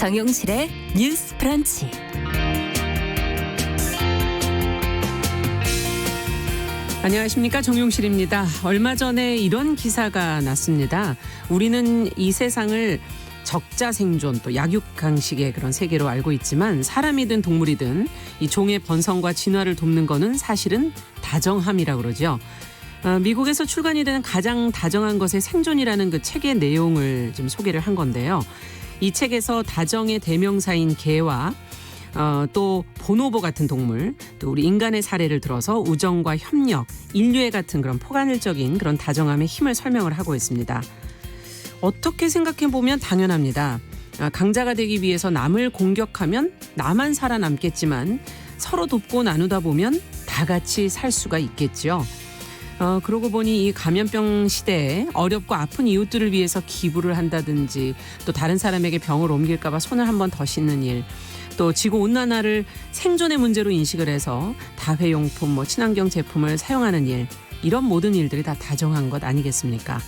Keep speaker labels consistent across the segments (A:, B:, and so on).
A: 정용실의 뉴스 브런치.
B: 안녕하십니까, 정용실입니다. 얼마 전에 이런 기사가 났습니다. 우리는 이 세상을 적자 생존 또 약육강식의 그런 세계로 알고 있지만 사람이든 동물이든 이 종의 번성과 진화를 돕는 거는 사실은 다정함이라고 그러죠. 미국에서 출간이 되는 가장 다정한 것의 생존이라는 그 책의 내용을 좀 소개를 한 건데요. 이 책에서 다정의 대명사인 개와 또 보노보 같은 동물, 또 우리 인간의 사례를 들어서 우정과 협력, 인류애 같은 그런 포괄적인 그런 다정함의 힘을 설명을 하고 있습니다. 어떻게 생각해 보면 당연합니다. 강자가 되기 위해서 남을 공격하면 나만 살아남겠지만 서로 돕고 나누다 보면 다 같이 살 수가 있겠죠. 그러고 보니 이 감염병 시대에 어렵고 아픈 이웃들을 위해서 기부를 한다든지 또 다른 사람에게 병을 옮길까 봐 손을 한 번 더 씻는 일, 또 지구온난화를 생존의 문제로 인식을 해서 다회용품, 친환경 제품을 사용하는 일, 이런 모든 일들이 다 다정한 것 아니겠습니까?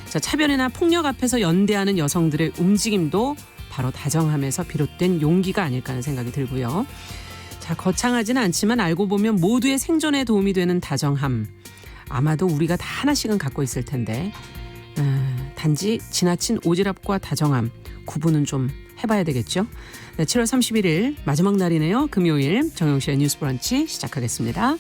B: 자, 차별이나 폭력 앞에서 연대하는 여성들의 움직임도 바로 다정함에서 비롯된 용기가 아닐까 하는 생각이 들고요. 자, 거창하지는 않지만 알고 보면 모두의 생존에 도움이 되는 다정함, 아마도 우리가 다 하나씩은 갖고 있을 텐데 단지 지나친 오지랖과 다정함 구분은 좀 해봐야 되겠죠. 네, 7월 31일 마지막 날이네요. 금요일 정용실의 뉴스 브런치 시작하겠습니다.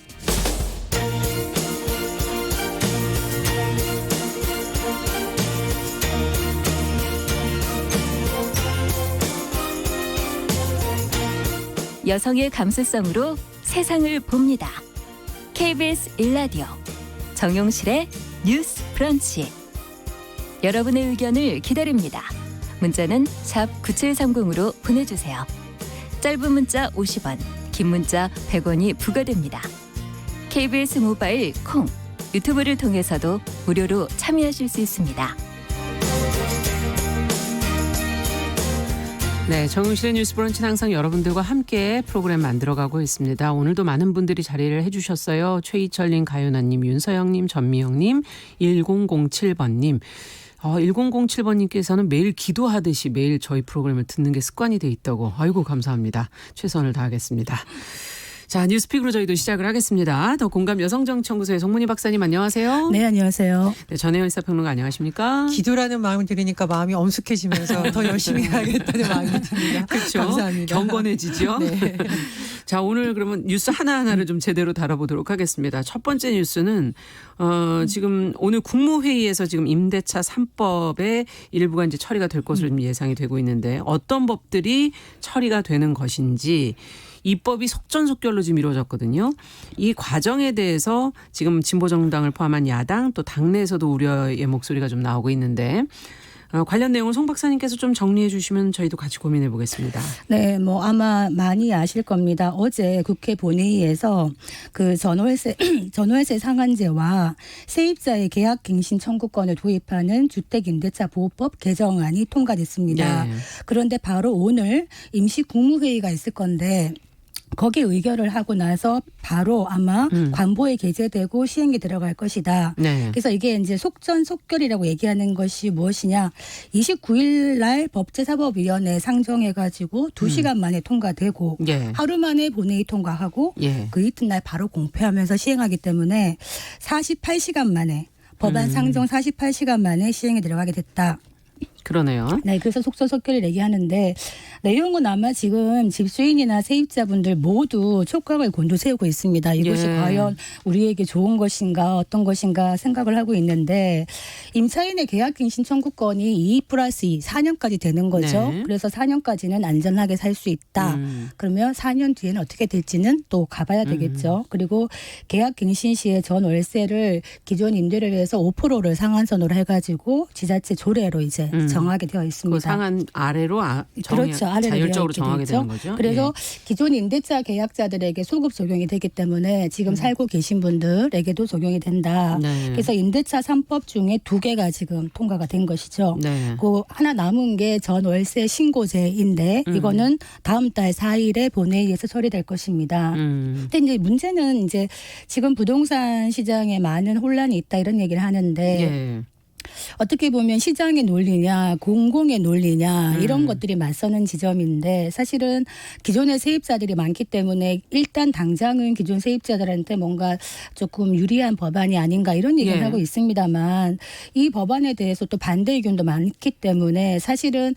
A: 여성의 감수성으로 세상을 봅니다. KBS 1라디오 정용실의 뉴스 브런치. 여러분의 의견을 기다립니다. 문자는 샵 9730으로 보내주세요. 짧은 문자 50원, 긴 문자 100원이 부과됩니다. KBS 모바일 콩, 유튜브를 통해서도 무료로 참여하실 수 있습니다.
B: 네, 정용실의 뉴스 브런치는 항상 여러분들과 함께 프로그램 만들어가고 있습니다. 오늘도 많은 분들이 자리를 해주셨어요. 최희철님, 가윤아님, 윤서영님, 전미영님, 1007번님. 1007번님께서는 매일 기도하듯이 매일 저희 프로그램을 듣는 게 습관이 돼 있다고. 아이고, 감사합니다. 최선을 다하겠습니다. 자, 뉴스픽으로 저희도 시작을 하겠습니다. 더 공감 여성정치연구소의 송문희 박사님, 안녕하세요.
C: 네, 안녕하세요.
B: 네, 전혜연 시사평론가 안녕하십니까?
C: 기도라는 마음을 들으니까 마음이 엄숙해지면서 더 열심히 해야겠다는 마음이 듭니다.
B: 그렇죠.
C: 감사합니다.
B: 경건해지죠.
C: 네.
B: 자, 오늘 그러면 뉴스 하나하나를 좀 제대로 다뤄보도록 하겠습니다. 첫 번째 뉴스는 지금 오늘 국무회의에서 지금 임대차 3법의 일부가 이제 처리가 될 것으로 좀 예상이 되고 있는데 어떤 법들이 처리가 되는 것인지, 입법이 속전속결로 지금 이루어졌거든요. 이 과정에 대해서 지금 진보정당을 포함한 야당 또 당내에서도 우려의 목소리가 좀 나오고 있는데 관련 내용을 송 박사님께서 좀 정리해 주시면 저희도 같이 고민해 보겠습니다.
D: 네, 아마 많이 아실 겁니다. 어제 국회 본회의에서 그 전월세 상한제와 세입자의 계약갱신 청구권을 도입하는 주택임대차보호법 개정안이 통과됐습니다.
B: 네.
D: 그런데 바로 오늘 임시 국무회의가 있을 건데 거기에 의결을 하고 나서 바로 아마 관보에 게재되고 시행에 들어갈 것이다.
B: 네.
D: 그래서 이게 이제 속전속결이라고 얘기하는 것이 무엇이냐. 29일 날 법제사법위원회 상정해가지고 2시간 만에 통과되고
B: 예.
D: 하루 만에 본회의 통과하고
B: 예.
D: 그 이튿날 바로 공표하면서 시행하기 때문에 48시간 만에 법안 상정 48시간 만에 시행에 들어가게 됐다.
B: 그러네요.
D: 네, 그래서 속전속결을 얘기하는데 내용은 아마 지금 집주인이나 세입자분들 모두 촉각을 곤두세우고 있습니다. 이것이
B: 예.
D: 과연 우리에게 좋은 것인가 어떤 것인가 생각을 하고 있는데 임차인의 계약갱신 청구권이 2+2 4년까지 되는 거죠.
B: 네.
D: 그래서 4년까지는 안전하게 살 수 있다. 그러면 4년 뒤에는 어떻게 될지는 또 가봐야 되겠죠. 그리고 계약갱신 시에 전 월세를 기존 임대료에 비해서 5%를 상한선으로 해가지고 지자체 조례로 이제 정하게 되어 있습니다.
B: 그 상한 아래로
D: 그렇죠. 아래로
B: 자율적으로
D: 되어
B: 정하게
D: 있죠.
B: 되는 거죠.
D: 그래서
B: 예.
D: 기존 임대차 계약자들에게 소급 적용이 되기 때문에 지금 살고 계신 분들에게도 적용이 된다.
B: 네.
D: 그래서 임대차 3법 중에 2개가 지금 통과가 된 것이죠.
B: 네.
D: 그 하나 남은 게 전 월세 신고제인데 이거는 다음 달 4일에 본회의에서 처리될 것입니다. 근데 이제 문제는 이제 지금 부동산 시장에 많은 혼란이 있다 이런 얘기를 하는데
B: 예.
D: 어떻게 보면 시장의 논리냐 공공의 논리냐 이런 것들이 맞서는 지점인데 사실은 기존의 세입자들이 많기 때문에 일단 당장은 기존 세입자들한테 뭔가 조금 유리한 법안이 아닌가 이런 얘기를
B: 예.
D: 하고 있습니다만 이 법안에 대해서 또 반대 의견도 많기 때문에 사실은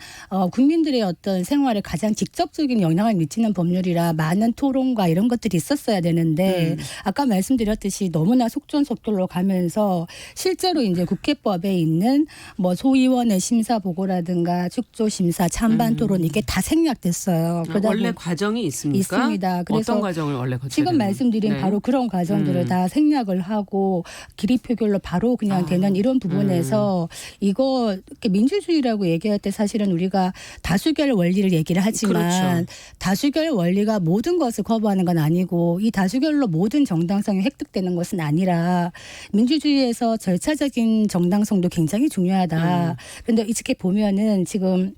D: 국민들의 어떤 생활에 가장 직접적인 영향을 미치는 법률이라 많은 토론과 이런 것들이 있었어야 되는데 아까 말씀드렸듯이 너무나 속전속결로 가면서 실제로 이제 국회법에 있는 뭐 소위원회 심사 보고라든가 축조 심사 찬반 토론 이게 다 생략됐어요. 그러다
B: 원래 과정이 있습니까?
D: 있습니다. 그래서
B: 어떤 과정을 원래 거쳐야
D: 지금
B: 되는
D: 말씀드린
B: 네.
D: 바로 그런 과정들을 다 생략을 하고 기립 표결로 바로 그냥 되는 이런 부분에서 이거 이렇게 민주주의라고 얘기할 때 사실은 우리가 다수결 원리를 얘기를 하지만
B: 그렇죠.
D: 다수결 원리가 모든 것을 커버하는 건 아니고 이 다수결로 모든 정당성이 획득되는 것은 아니라 민주주의에서 절차적인 정당성도 굉장히 중요하다. 그런데 이렇게 보면은 지금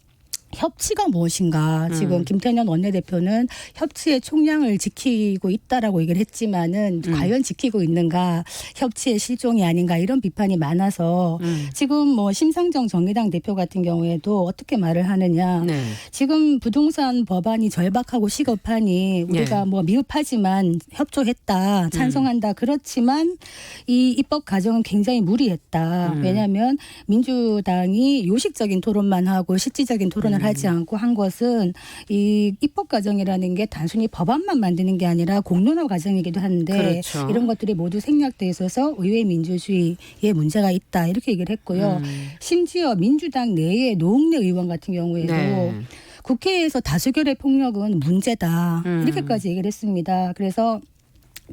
D: 협치가 무엇인가 지금 김태년 원내대표는 협치의 총량을 지키고 있다라고 얘기를 했지만은 과연 지키고 있는가 협치의 실종이 아닌가 이런 비판이 많아서 지금 뭐 심상정 정의당 대표 같은 경우에도 어떻게 말을 하느냐
B: 네.
D: 지금 부동산 법안이 절박하고 시급하니 우리가 뭐 미흡하지만 협조했다 찬성한다 그렇지만 이 입법 과정은 굉장히 무리했다 왜냐하면 민주당이 요식적인 토론만 하고 실질적인 토론을 하지 않고 한 것은 이 입법 과정이라는 게 단순히 법안만 만드는 게 아니라 공론화 과정이기도 한데
B: 그렇죠.
D: 이런 것들이 모두 생략돼 있어서 의회 민주주의에 문제가 있다 이렇게 얘기를 했고요. 심지어 민주당 내의 노웅래 의원 같은 경우에도
B: 네.
D: 국회에서 다수결의 폭력은 문제다 이렇게까지 얘기를 했습니다. 그래서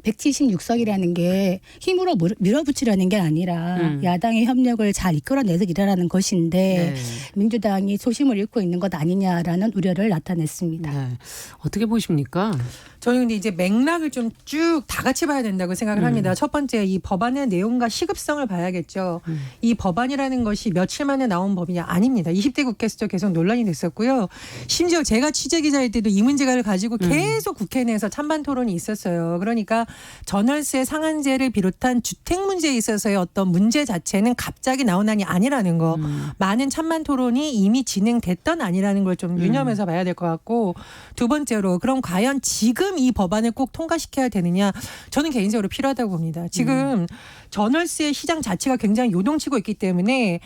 D: 176석이라는 게 힘으로 밀어붙이려는 게 아니라 야당의 협력을 잘 이끌어내서 일하라는 것인데
B: 네.
D: 민주당이 초심을 잃고 있는 것 아니냐라는 우려를 나타냈습니다.
B: 네. 어떻게 보십니까?
C: 저는 근데 이제 맥락을 좀 쭉 다 같이 봐야 된다고 생각을 합니다. 첫 번째 이 법안의 내용과 시급성을 봐야겠죠. 이 법안이라는 것이 며칠 만에 나온 법이 아닙니다. 20대 국회에서도 계속 논란이 됐었고요. 심지어 제가 취재기자일 때도 이 문제를 가지고 계속 국회 내에서 찬반 토론이 있었어요. 그러니까 전월세 상한제를 비롯한 주택 문제에 있어서의 어떤 문제 자체는 갑자기 나온 안이 아니라는 거. 많은 찬반 토론이 이미 진행됐던 아니라는 걸 좀 유념해서 봐야 될 것 같고 두 번째로 그럼 과연 지금 이 법안을 꼭 통과시켜야 되느냐 저는 개인적으로 필요하다고 봅니다. 지금 전월세 시장 자체가 굉장히 요동치고 있기 때문에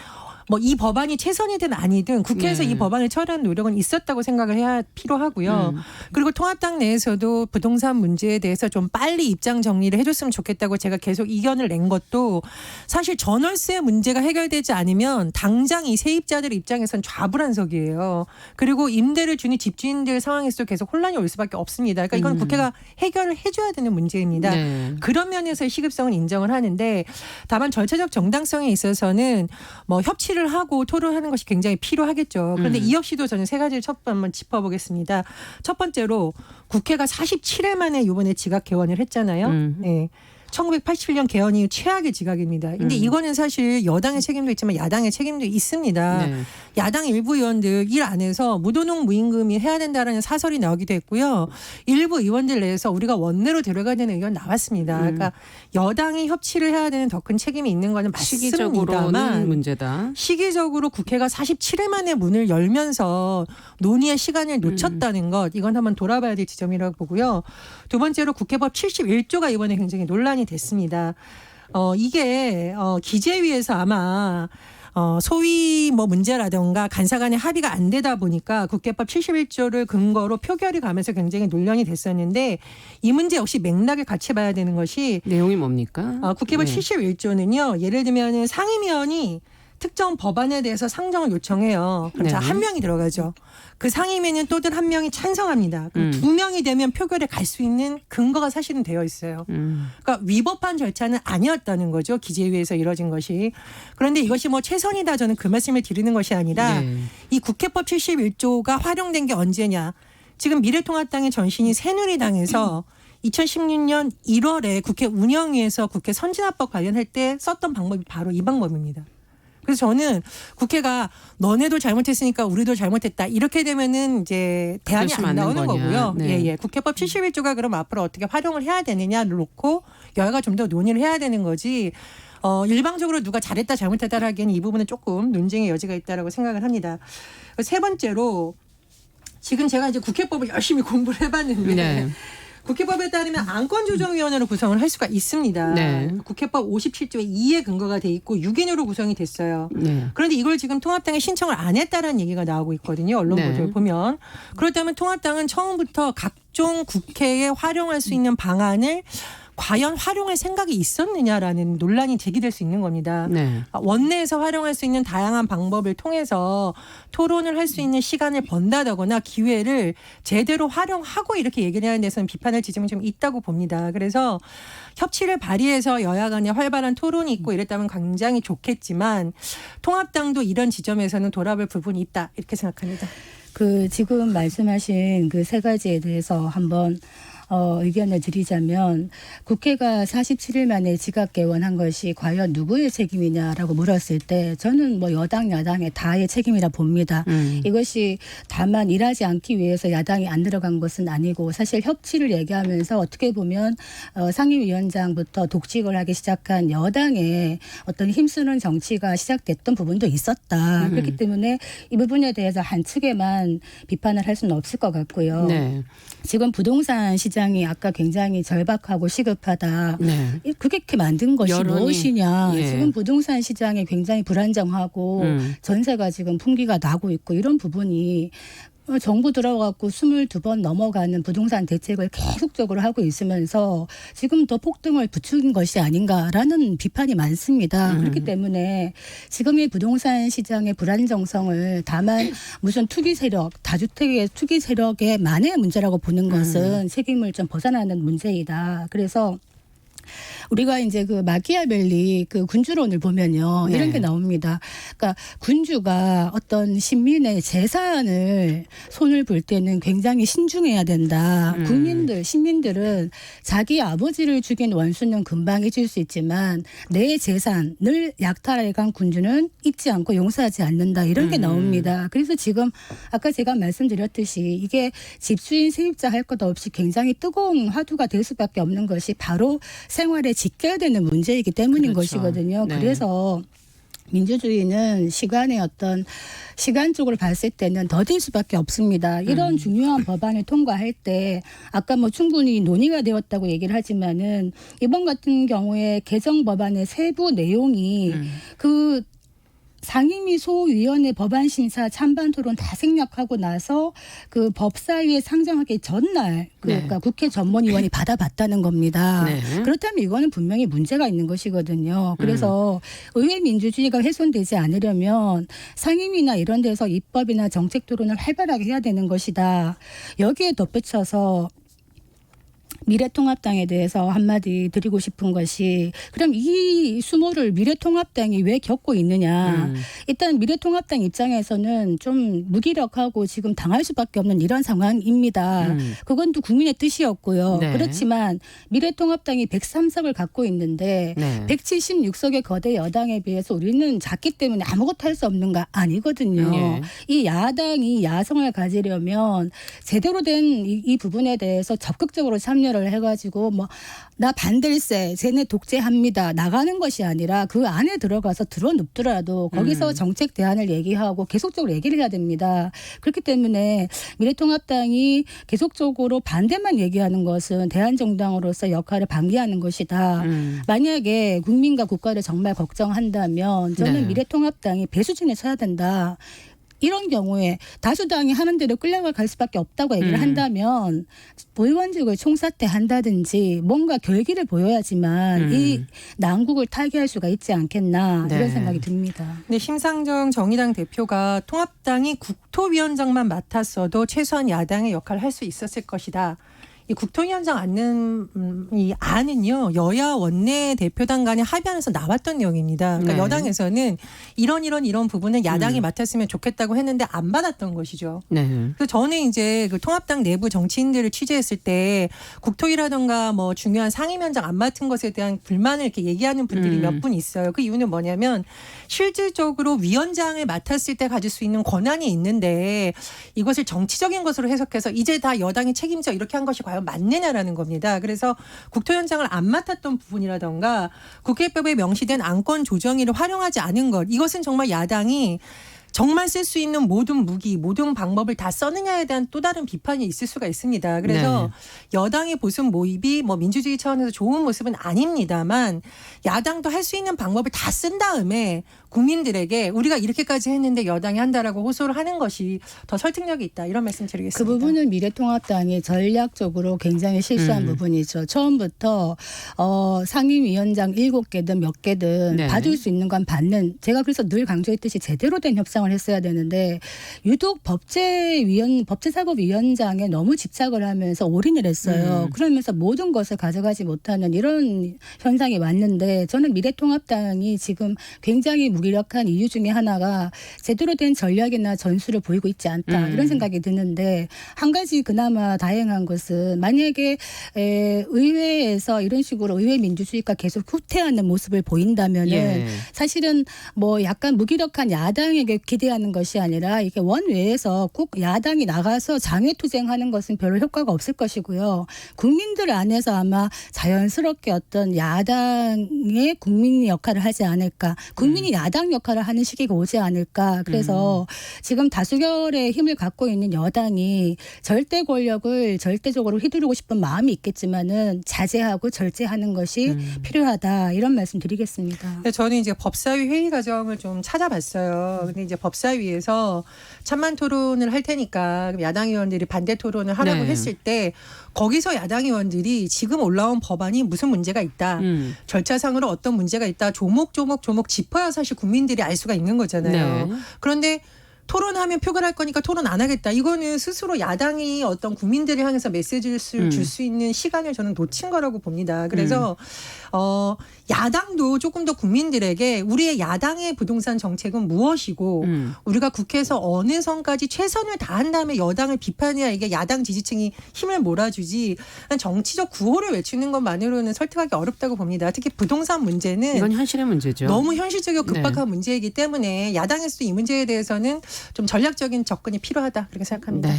C: 뭐 이 법안이 최선이든 아니든 국회에서 이 법안을 처리하는 노력은 있었다고 생각을 해야 필요하고요. 그리고 통합당 내에서도 부동산 문제에 대해서 좀 빨리 입장 정리를 해줬으면 좋겠다고 제가 계속 이견을 낸 것도 사실 전월세 문제가 해결되지 않으면 당장 이 세입자들 입장에선 좌불안석이에요. 그리고 임대를 주는 집주인들 상황에서도 계속 혼란이 올 수밖에 없습니다. 그러니까 이건 국회가 해결을 해줘야 되는 문제입니다.
B: 네.
C: 그런 면에서의 시급성은 인정을 하는데 다만 절차적 정당성에 있어서는 뭐 협치를 하고 토론하는 것이 굉장히 필요하겠죠. 그런데 이 역시도 저는 세 가지를 한번 짚어보겠습니다. 첫 번째로 국회가 47회 만에 이번에 지각 개원을 했잖아요. 네. 1987년 개헌 이후 최악의 지각입니다. 근데 이거는 사실 여당의 책임도 있지만 야당의 책임도 있습니다.
B: 네.
C: 야당 일부 의원들 일 안에서 무도농 무임금이 해야 된다라는 사설이 나오기도 했고요. 일부 의원들 내에서 우리가 원내로 데려가야 되는 의견 나왔습니다. 그러니까 여당이 협치를 해야 되는 더 큰 책임이 있는 거는
B: 시기적으로는
C: 맞습니다만
B: 문제다.
C: 시기적으로 국회가 47회 만에 문을 열면서 논의의 시간을 놓쳤다는 것 이건 한번 돌아봐야 될 지점이라고 보고요. 두 번째로 국회법 71조가 이번에 굉장히 논란이 됐습니다. 이게 기재위에서 아마 소위 뭐 문제라든가 간사 간의 합의가 안 되다 보니까 국회법 71조를 근거로 표결이 가면서 굉장히 논란이 됐었는데 이 문제 역시 맥락을 같이 봐야 되는 것이
B: 내용이 뭡니까?
C: 국회법
B: 네.
C: 71조는요. 예를 들면 상임위원이 특정 법안에 대해서 상정을 요청해요. 그럼
B: 네.
C: 자, 한 명이 들어가죠. 그 상임위는 또들 한 명이 찬성합니다. 그럼 두 명이 되면 표결에 갈 수 있는 근거가 사실은 되어 있어요. 그러니까 위법한 절차는 아니었다는 거죠. 기재위에서 이뤄진 것이. 그런데 이것이 뭐 최선이다 저는 그 말씀을 드리는 것이 아니라
B: 네.
C: 이 국회법 71조가 활용된 게 언제냐. 지금 미래통합당의 전신이 새누리당에서 2016년 1월에 국회 운영위에서 국회 선진화법 관련할 때 썼던 방법이 바로 이 방법입니다. 그래서 저는 국회가 너네도 잘못했으니까 우리도 잘못했다. 이렇게 되면은 이제 대안이
B: 그것이
C: 안 나오는
B: 맞는 거냐.
C: 거고요.
B: 네.
C: 예. 국회법 71조가 그럼 앞으로 어떻게 활용을 해야 되느냐를 놓고 여야가 좀 더 논의를 해야 되는 거지. 일방적으로 누가 잘했다 잘못했다 하기에는 이 부분은 조금 논쟁의 여지가 있다라고 생각을 합니다. 세 번째로 지금 제가 이제 국회법을 열심히 공부를 해봤는데
B: 네.
C: 국회법에 따르면 안건조정위원회로 구성을 할 수가 있습니다.
B: 네.
C: 국회법 57조의 2에 근거가 돼 있고 6인으로 구성이 됐어요.
B: 네.
C: 그런데 이걸 지금 통합당에 신청을 안 했다라는 얘기가 나오고 있거든요. 언론
B: 네.
C: 보도를 보면. 그렇다면 통합당은 처음부터 각종 국회에 활용할 수 있는 방안을 과연 활용할 생각이 있었느냐라는 논란이 제기될 수 있는 겁니다.
B: 네.
C: 원내에서 활용할 수 있는 다양한 방법을 통해서 토론을 할 수 있는 시간을 번다거나 기회를 제대로 활용하고 이렇게 얘기를 하는 데서는 비판할 지점이 좀 있다고 봅니다. 그래서 협치를 발휘해서 여야 간에 활발한 토론이 있고 이랬다면 굉장히 좋겠지만 통합당도 이런 지점에서는 돌아볼 부분이 있다 이렇게 생각합니다.
D: 그 지금 말씀하신 그 세 가지에 대해서 한번 의견을 드리자면 국회가 47일 만에 지각 개원한 것이 과연 누구의 책임이냐라고 물었을 때 저는 뭐 여당 야당의 다의 책임이라 봅니다. 이것이 다만 일하지 않기 위해서 야당이 안 들어간 것은 아니고 사실 협치를 얘기하면서 어떻게 보면 상임위원장부터 독직을 하기 시작한 여당의 어떤 힘쓰는 정치가 시작됐던 부분도 있었다. 그렇기 때문에 이 부분에 대해서 한 측에만 비판을 할 수는 없을 것 같고요.
B: 네.
D: 지금 부동산 시장이 아까 굉장히 절박하고 시급하다.
B: 네.
D: 그렇게 만든 것이
B: 여론이,
D: 무엇이냐.
B: 예.
D: 지금 부동산 시장이 굉장히 불안정하고 전세가 지금 풍기가 나고 있고 이런 부분이 정부 들어가고 22번 넘어가는 부동산 대책을 계속적으로 하고 있으면서 지금 더 폭등을 부추긴 것이 아닌가라는 비판이 많습니다. 그렇기 때문에 지금의 부동산 시장의 불안정성을 다만 무슨 투기 세력, 다주택의 투기 세력의만의 문제라고 보는 것은 책임을 좀 벗어나는 문제이다. 그래서 우리가 이제 그 마키아벨리 그 군주론을 보면요.
B: 네.
D: 이런 게 나옵니다. 그러니까 군주가 어떤 신민의 재산을 손을 볼 때는 굉장히 신중해야 된다. 시민들은 자기 아버지를 죽인 원수는 금방 잊을 수 있지만 내 재산을 약탈해간 군주는 잊지 않고 용서하지 않는다. 이런 게 나옵니다. 그래서 지금 아까 제가 말씀드렸듯이 이게 집주인 세입자 할 것 없이 굉장히 뜨거운 화두가 될 수밖에 없는 것이 바로 생활에 지켜야 되는 문제이기 때문인
B: 그렇죠.
D: 것이거든요.
B: 네.
D: 그래서 민주주의는 시간의 어떤 시간적으로 봤을 때는 더딜 수밖에 없습니다. 이런 중요한 법안을 통과할 때 아까 뭐 충분히 논의가 되었다고 얘기를 하지만은 이번 같은 경우에 개정 법안의 세부 내용이 그 상임위 소위원회 법안 심사 찬반 토론 다 생략하고 나서 그 법사위에 상정하기 전날 그러니까 국회 전문위원이 받아봤다는 겁니다.
B: 네.
D: 그렇다면 이거는 분명히 문제가 있는 것이거든요. 그래서 의회 민주주의가 훼손되지 않으려면 상임위나 이런 데서 입법이나 정책 토론을 활발하게 해야 되는 것이다. 여기에 덧붙여서 미래통합당에 대해서 한마디 드리고 싶은 것이 그럼 이 수모를 미래통합당이 왜 겪고 있느냐. 일단 미래통합당 입장에서는 좀 무기력하고 지금 당할 수밖에 없는 이런 상황입니다. 그건 또 국민의 뜻이었고요.
B: 네.
D: 그렇지만 미래통합당이 103석을 갖고 있는데
B: 네.
D: 176석의 거대 여당에 비해서 우리는 작기 때문에 아무것도 할 수 없는가 아니거든요.
B: 네.
D: 이 야당이 야성을 가지려면 제대로 된 이 부분에 대해서 적극적으로 참여를 해가지고 뭐 나 반댈세 쟤네 독재합니다 나가는 것이 아니라 그 안에 들어가서 들어눕더라도 거기서 정책 대안을 얘기하고 계속적으로 얘기를 해야 됩니다. 그렇기 때문에 미래통합당이 계속적으로 반대만 얘기하는 것은 대한정당으로서 역할을 방기하는 것이다. 만약에 국민과 국가를 정말 걱정한다면 저는
B: 네.
D: 미래통합당이 배수진에 서야 된다. 이런 경우에 다수당이 하는 대로 끌려갈 수밖에 없다고 얘기를 한다면 의원직을 총사퇴한다든지 뭔가 결기를 보여야지만 이 난국을 타개할 수가 있지 않겠나
B: 네.
D: 이런 생각이 듭니다.
C: 근데 심상정 정의당 대표가 통합당이 국토위원장만 맡았어도 최소한 야당의 역할을 할 수 있었을 것이다. 이 국토위원장 앉는 이 안은요 여야 원내 대표단 간에 합의안에서 나왔던 내용입니다. 그러니까
B: 네.
C: 여당에서는 이런 부분은 야당이 맡았으면 좋겠다고 했는데 안 받았던 것이죠.
B: 네.
C: 그래서 저는 이제 그 통합당 내부 정치인들을 취재했을 때 국토위라든가 뭐 중요한 상임위원장 안 맡은 것에 대한 불만을 이렇게 얘기하는 분들이 몇 분 있어요. 그 이유는 뭐냐면 실질적으로 위원장을 맡았을 때 가질 수 있는 권한이 있는데 이것을 정치적인 것으로 해석해서 이제 다 여당이 책임져 이렇게 한 것이 과연 과연 맞느냐라는 겁니다. 그래서 국토현장을 안 맡았던 부분이라던가 국회법에 명시된 안건 조정위를 활용하지 않은 것, 이것은 정말 야당이 정말 쓸 수 있는 모든 무기, 모든 방법을 다 써느냐에 대한 또 다른 비판이 있을 수가 있습니다. 그래서 여당의 보수 모입이 뭐 민주주의 차원에서 좋은 모습은 아닙니다만 야당도 할 수 있는 방법을 다 쓴 다음에 국민들에게 우리가 이렇게까지 했는데 여당이 한다라고 호소를 하는 것이 더 설득력이 있다. 이런 말씀 드리겠습니다.
D: 그 부분은 미래통합당이 전략적으로 굉장히 실수한 부분이죠. 처음부터 상임위원장 7개든 몇 개든
B: 네.
D: 받을 수 있는 건 받는. 제가 그래서 늘 강조했듯이 제대로 된 협상을 했어야 되는데 유독 법제사법위원장에 너무 집착을 하면서 올인을 했어요. 그러면서 모든 것을 가져가지 못하는 이런 현상이 왔는데 저는 미래통합당이 지금 굉장히 무기력한 이유 중에 하나가 제대로 된 전략이나 전술을 보이고 있지 않다. 이런 생각이 드는데 한 가지 그나마 다행한 것은 만약에 의회에서 이런 식으로 의회 민주주의가 계속 후퇴하는 모습을 보인다면은 사실은 뭐 약간 무기력한 야당에게 기대하는 것이 아니라 이게 원외에서 꼭 야당이 나가서 장외투쟁하는 것은 별로 효과가 없을 것이고요. 국민들 안에서 아마 자연스럽게 어떤 야당의 국민 역할을 하지 않을까. 국민이 야당 역할을 하는 시기가 오지 않을까. 그래서 지금 다수결의 힘을 갖고 있는 여당이 절대 권력을 절대적으로 휘두르고 싶은 마음이 있겠지만은 자제하고 절제하는 것이 필요하다. 이런 말씀 드리겠습니다.
C: 저는 이제 법사위 회의 과정을 좀 찾아봤어요. 근데 이제 법사위에서 찬반 토론을 할 테니까 야당 의원들이 반대 토론을 하라고 했을 때 거기서 야당 의원들이 지금 올라온 법안이 무슨 문제가 있다. 절차상으로 어떤 문제가 있다. 조목조목 짚어야 사실 국민들이 알 수가 있는 거잖아요. 그런데 토론하면 표결할 거니까 토론 안 하겠다. 이거는 스스로 야당이 어떤 국민들을 향해서 메시지를 줄 수 있는 시간을 저는 놓친 거라고 봅니다. 그래서 야당도 조금 더 국민들에게 우리의 야당의 부동산 정책은 무엇이고 우리가 국회에서 어느 선까지 최선을 다한 다음에 여당을 비판해야 이게 야당 지지층이 힘을 몰아주지 정치적 구호를 외치는 것만으로는 설득하기 어렵다고 봅니다. 특히 부동산 문제는
B: 이건 현실의 문제죠.
C: 너무 현실적이고 급박한 문제이기 때문에 야당에서도 이 문제에 대해서는 좀 전략적인 접근이 필요하다 그렇게 생각합니다.
B: 네.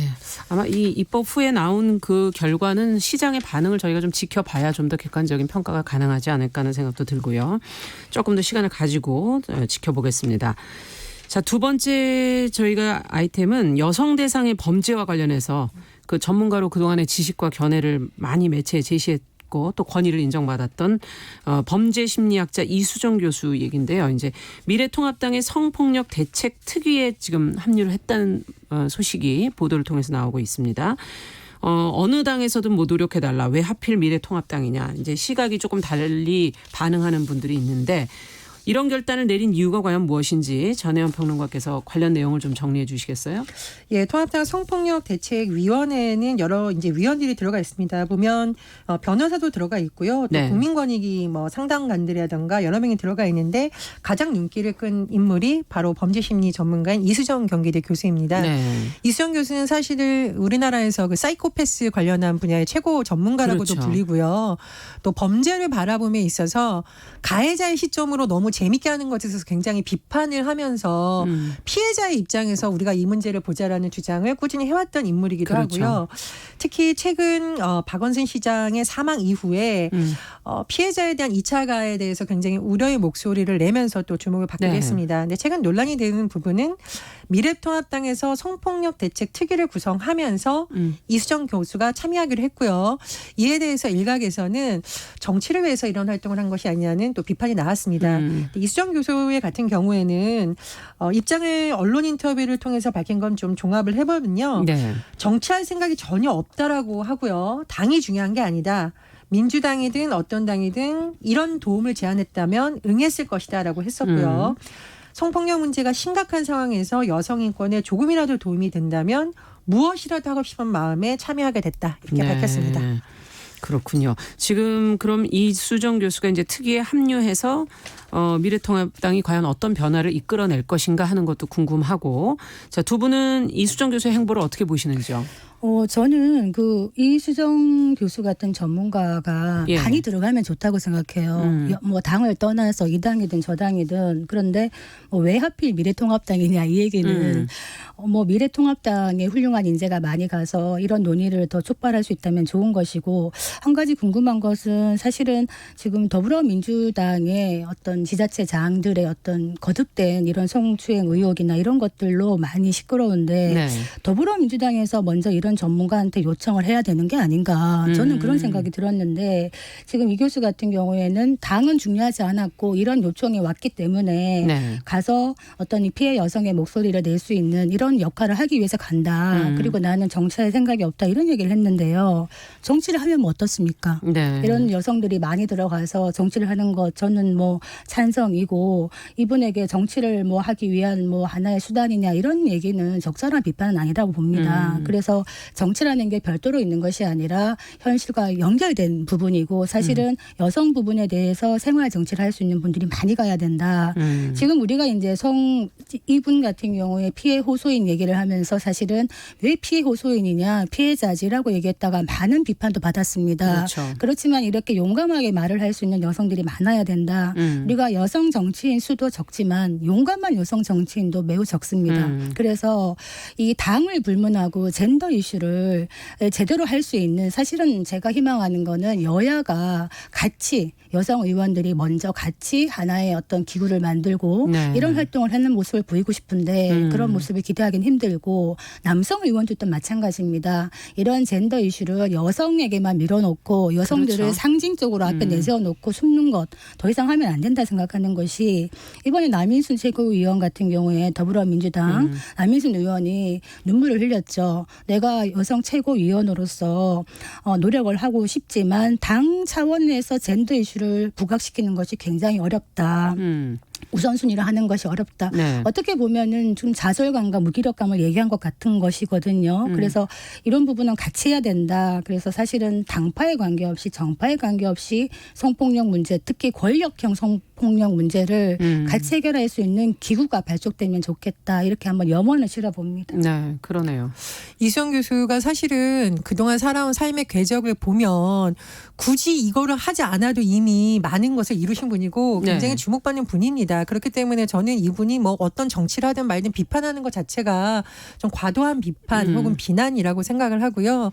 B: 아마 이 입법 후에 나온 그 결과는 시장의 반응을 저희가 좀 지켜봐야 좀 더 객관적인 평가가 가능하지 않을까 하는 생각도 들고요. 조금 더 시간을 가지고 지켜보겠습니다. 자, 두 번째 저희가 아이템은 여성 대상의 범죄와 관련해서 그 전문가로 그동안의 지식과 견해를 많이 매체에 제시했고 또 권위를 인정받았던 범죄 심리학자 이수정 교수 얘기인데요. 이제 미래통합당의 성폭력 대책 특위에 지금 합류를 했다는 소식이 보도를 통해서 나오고 있습니다. 어느 당에서든 뭐 노력해달라. 왜 하필 미래통합당이냐. 이제 시각이 조금 달리 반응하는 분들이 있는데 이런 결단을 내린 이유가 과연 무엇인지 전혜연 평론가께서 관련 내용을 좀 정리해 주시겠어요?
C: 예, 통합당 성폭력 대책위원회는 여러 이제 위원들이 들어가 있습니다. 보면 변호사도 들어가 있고요. 또 국민권익위 뭐 상당관들이라든가 여러 명이 들어가 있는데 가장 눈길을 끈 인물이 바로 범죄심리 전문가인 이수정 경기대 교수입니다. 이수정 교수는 사실 우리나라에서 그 사이코패스 관련한 분야의 최고 전문가라고도 불리고요. 또 범죄를 바라봄에 있어서 가해자의 시점으로 너무 재밌게 하는 것에 있어서 굉장히 비판을 하면서 피해자의 입장에서 우리가 이 문제를 보자라는 주장을 꾸준히 해왔던 인물이기도 하고요. 특히 최근 박원순 시장의 사망 이후에 피해자에 대한 2차 가해에 대해서 굉장히 우려의 목소리를 내면서 또 주목을 받기도 했습니다. 근데 최근 논란이 되는 부분은 미래통합당에서 성폭력 대책 특위를 구성하면서 이수정 교수가 참여하기로 했고요. 이에 대해서 일각에서는 정치를 위해서 이런 활동을 한 것이 아니냐는 또 비판이 나왔습니다. 이수정 교수의 같은 경우에는 입장을 언론 인터뷰를 통해서 밝힌 건 좀 종합을 해보면요. 정치할 생각이 전혀 없다라고 하고요. 당이 중요한 게 아니다. 민주당이든 어떤 당이든 이런 도움을 제안했다면 응했을 것이다라고 했었고요. 성폭력 문제가 심각한 상황에서 여성 인권에 조금이라도 도움이 된다면 무엇이라도 하고 싶은 마음에 참여하게 됐다. 이렇게 밝혔습니다.
B: 그렇군요. 지금 그럼 이수정 교수가 이제 특위에 합류해서 미래통합당이 과연 어떤 변화를 이끌어낼 것인가 하는 것도 궁금하고, 자, 두 분은 이수정 교수의 행보를 어떻게 보시는지요?
D: 저는 그 이수정 교수 같은 전문가가
B: 예.
D: 당이 들어가면 좋다고 생각해요. 뭐 당을 떠나서 이 당이든 저 당이든. 그런데 왜 하필 미래통합당이냐 이 얘기는 뭐 미래통합당에 훌륭한 인재가 많이 가서 이런 논의를 더 촉발할 수 있다면 좋은 것이고, 한 가지 궁금한 것은 사실은 지금 더불어민주당의 어떤 지자체장들의 어떤 거듭된 이런 성추행 의혹이나 이런 것들로 많이 시끄러운데
B: 네.
D: 더불어민주당에서 먼저 이런 전문가한테 요청을 해야 되는 게 아닌가, 저는 그런 생각이 들었는데, 지금 이 교수 같은 경우에는 당은 중요하지 않았고 이런 요청이 왔기 때문에
B: 네.
D: 가서 어떤 이 피해 여성의 목소리를 낼 수 있는 이런 역할을 하기 위해서 간다. 그리고 나는 정치할 생각이 없다 이런 얘기를 했는데요. 정치를 하면 뭐 어떻습니까?
B: 네.
D: 이런 여성들이 많이 들어가서 정치를 하는 것 저는 뭐 찬성이고, 이분에게 정치를 뭐 하기 위한 뭐 하나의 수단이냐 이런 얘기는 적절한 비판은 아니라고 봅니다. 그래서 정치라는 게 별도로 있는 것이 아니라 현실과 연결된 부분이고, 사실은 여성 부분에 대해서 생활 정치를 할 수 있는 분들이 많이 가야 된다. 지금 우리가 이제 이분 같은 경우에 피해 호소인 얘기를 하면서 사실은 왜 피해 호소인이냐, 피해자지라고 얘기했다가 많은 비판도 받았습니다.
B: 그렇죠.
D: 그렇지만 이렇게 용감하게 말을 할 수 있는 여성들이 많아야 된다. 우리가 여성 정치인 수도 적지만 용감한 여성 정치인도 매우 적습니다. 그래서 이 당을 불문하고 젠더 이슈를 제대로 할 수 있는, 사실은 제가 희망하는 거는 여야가 같이, 여성 의원들이 먼저 같이 하나의 어떤 기구를 만들고
B: 네.
D: 이런 활동을 하는 모습을 보이고 싶은데 그런 모습을 기대하기는 힘들고, 남성 의원들도 마찬가지입니다. 이런 젠더 이슈를 여성에게만 밀어놓고 여성들을
B: 그렇죠.
D: 상징적으로 앞에 내세워놓고 숨는 것 더 이상 하면 안 된다 생각하는 것이, 이번에 남인순 최고위원 같은 경우에 더불어민주당 남인순 의원이 눈물을 흘렸죠. 내가 여성 최고위원으로서 노력을 하고 싶지만 당 차원에서 젠더 이슈를 부각시키는 것이 굉장히 어렵다. 우선순위를 하는 것이 어렵다.
B: 네.
D: 어떻게 보면은 좀 좌절감과 무기력감을 얘기한 것 같은 것이거든요. 그래서 이런 부분은 같이 해야 된다. 그래서 사실은 당파에 관계없이 정파에 관계없이 성폭력 문제, 특히 권력형 성폭력 문제를 같이 해결할 수 있는 기구가 발족되면 좋겠다. 이렇게 한번 염원을 실어봅니다.
B: 네, 그러네요.
C: 이수정 교수가 사실은 그동안 살아온 삶의 궤적을 보면 굳이 이거를 하지 않아도 이미 많은 것을 이루신 분이고 굉장히
B: 네.
C: 주목받는 분입니다. 그렇기 때문에 저는 이분이 뭐 어떤 정치를 하든 말든 비판하는 것 자체가 좀 과도한 비판 혹은 비난이라고 생각을 하고요.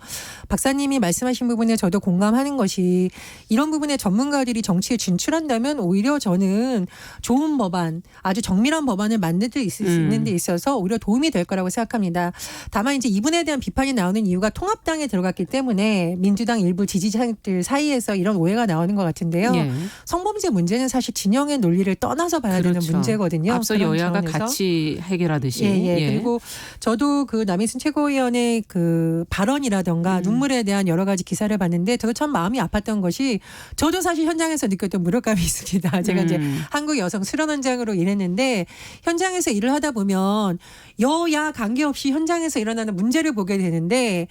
C: 박사님이 말씀하신 부분에 저도 공감하는 것이, 이런 부분에 전문가들이 정치에 진출한다면 오히려 저는 좋은 법안, 아주 정밀한 법안을 만들 수 있는 데 있어서 오히려 도움이 될 거라고 생각합니다. 다만 이제 이분에 대한 비판이 나오는 이유가 통합당에 들어갔기 때문에 민주당 일부 지지자들 사이에서 이런 오해가 나오는 것 같은데요.
B: 예.
C: 성범죄 문제는 사실 진영의 논리를 떠나서 봐야 되는
B: 그렇죠.
C: 문제거든요.
B: 앞서
C: 그런
B: 여야가
C: 차원에서.
B: 같이 해결하듯이.
C: 예.
B: 예.
C: 그리고 저도 그 남인순 최고위원의 그 발언이라던가 눈물에 대한 여러 가지 기사를 봤는데 저도 참 마음이 아팠던 것이, 저도 사실 현장에서 느꼈던 무력감이 있습니다. 제가 이제 한국 여성 수련원장으로 일했는데 현장에서 일을 하다 보면 여야 관계없이 현장에서 일어나는 문제를 보게 되는데,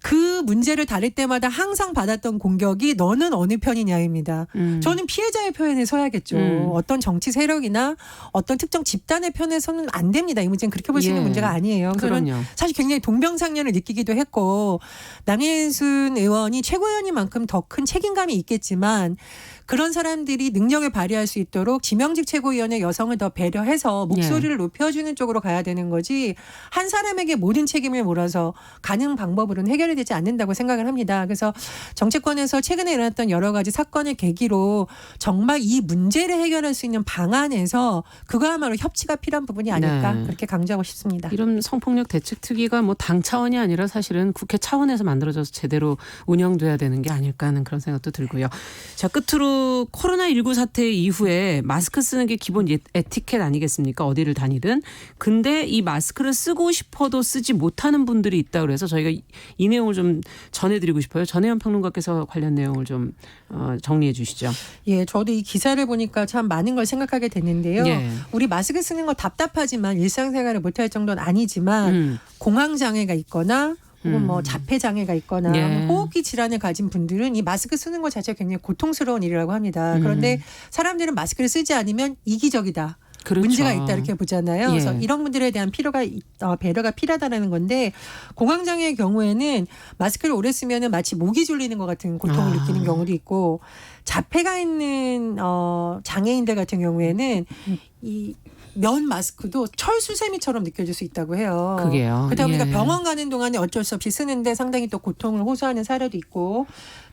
C: 그 문제를 다룰 때마다 항상 받았던 공격이 너는 어느 편이냐입니다. 저는 피해자의 편에 서야겠죠. 어떤 정치 세력이나 어떤 특정 집단의 편에서는 안 됩니다. 이 문제는 그렇게 볼 수 있는
B: 예.
C: 문제가 아니에요. 그래서
B: 그럼요.
C: 사실 굉장히 동병상련을 느끼기도 했고, 남인순 의원이 최고위원이만큼 더 큰 책임감이 있겠지만 그런 사람들이 능력을 발휘할 수 있도록 지명직 최고위원의 여성을 더 배려해서 목소리를 높여주는 쪽으로 가야 되는 거지, 한 사람에게 모든 책임을 몰아서 가는 방법으로는 해결이 되지 않는다고 생각을 합니다. 그래서 정치권에서 최근에 일어났던 여러 가지 사건을 계기로 정말 이 문제를 해결할 수 있는 방안에서 그거야말로 협치가 필요한 부분이 아닐까,
B: 네.
C: 그렇게 강조하고 싶습니다.
B: 이런 성폭력 대책 특위가 뭐 당 차원이 아니라 사실은 국회 차원에서 만들어져서 제대로 운영돼야 되는 게 아닐까 하는 그런 생각도 들고요. 자, 끝으로 코로나19 사태 이후에 마스크 쓰는 게 기본 에티켓 아니겠습니까? 어디를 다니든. 근데 이 마스크를 쓰고 싶어도 쓰지 못하는 분들이 있다 그래서 저희가 이 내용을 좀 전해드리고 싶어요. 전혜연 평론가께서 관련 내용을 좀 정리해 주시죠.
C: 예, 저도 이 기사를 보니까 참 많은 걸 생각하게 됐는데요.
B: 예.
C: 우리 마스크 쓰는 거 답답하지만 일상생활을 못할 정도는 아니지만 공황장애가 있거나 혹은 뭐 자폐장애가 있거나
B: 예.
C: 호흡기 질환을 가진 분들은 이 마스크 쓰는 것 자체가 굉장히 고통스러운 일이라고 합니다. 그런데 사람들은 마스크를 쓰지 않으면 이기적이다.
B: 그렇죠.
C: 문제가 있다 이렇게 보잖아요.
B: 예.
C: 그래서 이런 분들에 대한 배려가 필요하다는 건데 공황장애의 경우에는 마스크를 오래 쓰면은 마치 목이 졸리는 것 같은 고통을 느끼는 경우도 있고 자폐가 있는 장애인들 같은 경우에는 이 면 마스크도 철수세미처럼 느껴질 수 있다고 해요.
B: 그게요.
C: 그러다 보니까
B: 예.
C: 병원 가는 동안에 어쩔 수 없이 쓰는데 상당히 또 고통을 호소하는 사례도 있고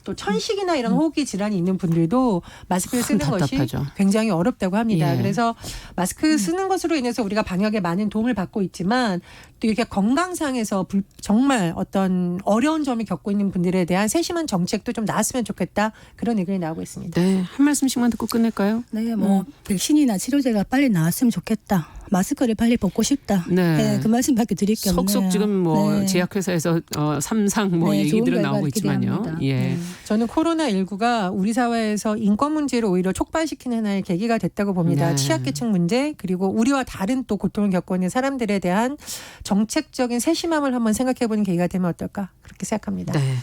C: 또 천식이나 이런 호흡기 질환이 있는 분들도 마스크를 쓰는 것이
B: 답답하죠.
C: 굉장히 어렵다고 합니다.
B: 예.
C: 그래서 마스크 쓰는 것으로 인해서 우리가 방역에 많은 도움을 받고 있지만 또 이렇게 건강상에서 정말 어떤 어려운 점을 겪고 있는 분들에 대한 세심한 정책도 좀 나왔으면 좋겠다. 그런 의견이 나오고 있습니다.
B: 네, 한 말씀씩만 듣고 끝낼까요?
D: 네, 뭐 백신이나 치료제가 빨리 나왔으면 좋겠다. 마스크를 빨리 벗고 싶다.
B: 네.
D: 네, 그 말씀밖에 드릴 게 없네요.
B: 속속 지금 뭐
D: 네.
B: 제약회사에서 삼상 뭐
D: 네, 좋은
B: 얘기들은
D: 결과를
B: 나오고 있지만요.
D: 기대합니다.
B: 예.
D: 네.
C: 저는 코로나19가 우리 사회에서 인권 문제를 오히려 촉발시키는 하나의 계기가 됐다고 봅니다.
B: 네.
C: 취약계층 문제 그리고 우리와 다른 또 고통을 겪고 있는 사람들에 대한 정책적인 세심함을 한번 생각해보는 계기가 되면 어떨까 그렇게 생각합니다.
B: 네.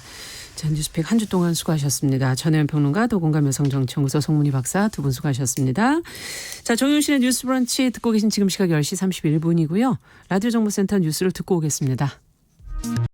B: 자, 뉴스픽 한 주 동안 수고하셨습니다. 전혜연 평론가, 도공감 여성정치연구소 송문희 박사 두 분 수고하셨습니다. 자, 정용실의 뉴스 브런치 듣고 계신 지금 시각 10시 31분이고요. 라디오 정보센터 뉴스를 듣고 오겠습니다.